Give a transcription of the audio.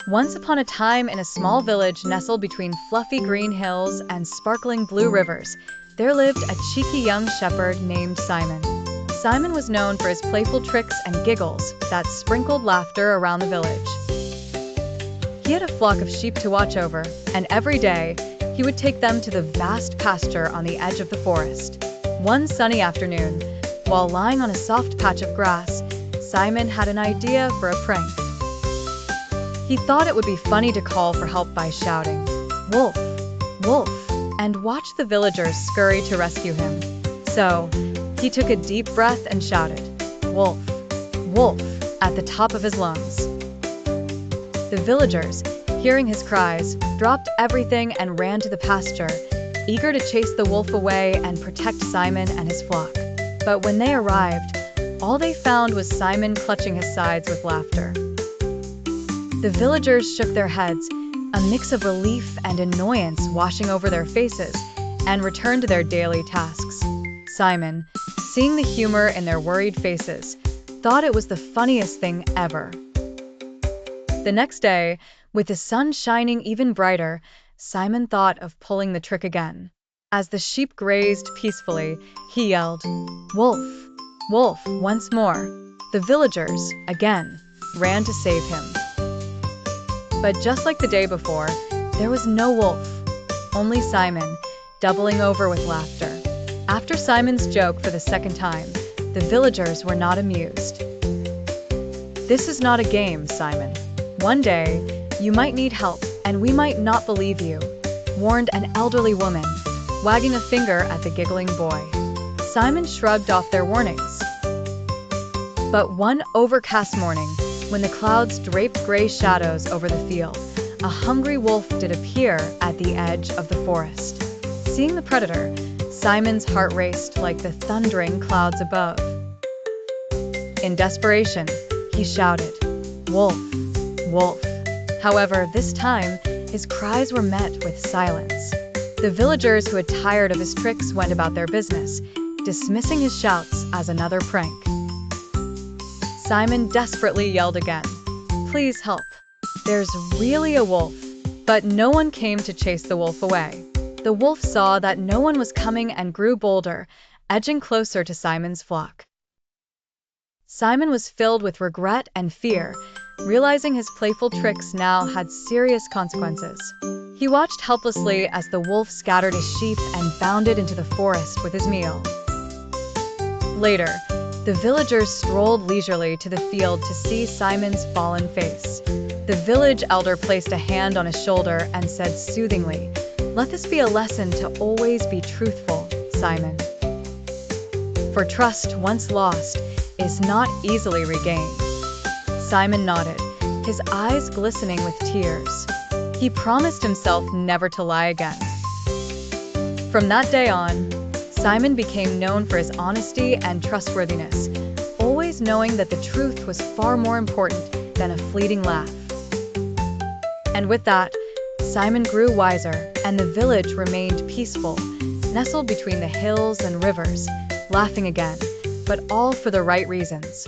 Once upon a time, in a small village nestled between fluffy green hills and sparkling blue rivers, there lived a cheeky young shepherd named Simon. Simon was known for his playful tricks and giggles that sprinkled laughter around the village. He had a flock of sheep to watch over, and every day he would take them to the vast pasture on the edge of the forest. One sunny afternoon, while lying on a soft patch of grass, Simon had an idea for a prank. He thought it would be funny to call for help by shouting, "Wolf! Wolf!" and watch the villagers scurry to rescue him. So, he took a deep breath and shouted, "Wolf! Wolf!" at the top of his lungs. The villagers, hearing his cries, dropped everything and ran to the pasture, eager to chase the wolf away and protect Simon and his flock. But when they arrived, all they found was Simon clutching his sides with laughter. The villagers shook their heads, a mix of relief and annoyance washing over their faces, and returned to their daily tasks. Simon, seeing the humor in their worried faces, thought it was the funniest thing ever. The next day, with the sun shining even brighter, Simon thought of pulling the trick again. As the sheep grazed peacefully, he yelled, "Wolf! Wolf!" once more. The villagers, again, ran to save him. But just like the day before, there was no wolf, only Simon, doubling over with laughter. After Simon's joke for the second time, the villagers were not amused. "This is not a game, Simon. One day, you might need help, and we might not believe you," warned an elderly woman, wagging a finger at the giggling boy. Simon shrugged off their warnings. But one overcast morning, when the clouds draped gray shadows over the field, a hungry wolf did appear at the edge of the forest. Seeing the predator, Simon's heart raced like the thundering clouds above. In desperation, he shouted, "Wolf! Wolf!" However, this time, his cries were met with silence. The villagers who had tired of his tricks went about their business, dismissing his shouts as another prank. Simon desperately yelled again, "Please help! There's really a wolf!" But no one came to chase the wolf away. The wolf saw that no one was coming and grew bolder, edging closer to Simon's flock. Simon was filled with regret and fear, realizing his playful tricks now had serious consequences. He watched helplessly as the wolf scattered his sheep and bounded into the forest with his meal. Later, the villagers strolled leisurely to the field to see Simon's fallen face. The village elder placed a hand on his shoulder and said soothingly, "Let this be a lesson to always be truthful, Simon. For trust once lost is not easily regained." Simon nodded, his eyes glistening with tears. He promised himself never to lie again. From that day on, Simon became known for his honesty and trustworthiness, always knowing that the truth was far more important than a fleeting laugh. And with that, Simon grew wiser, and the village remained peaceful, nestled between the hills and rivers, laughing again, but all for the right reasons.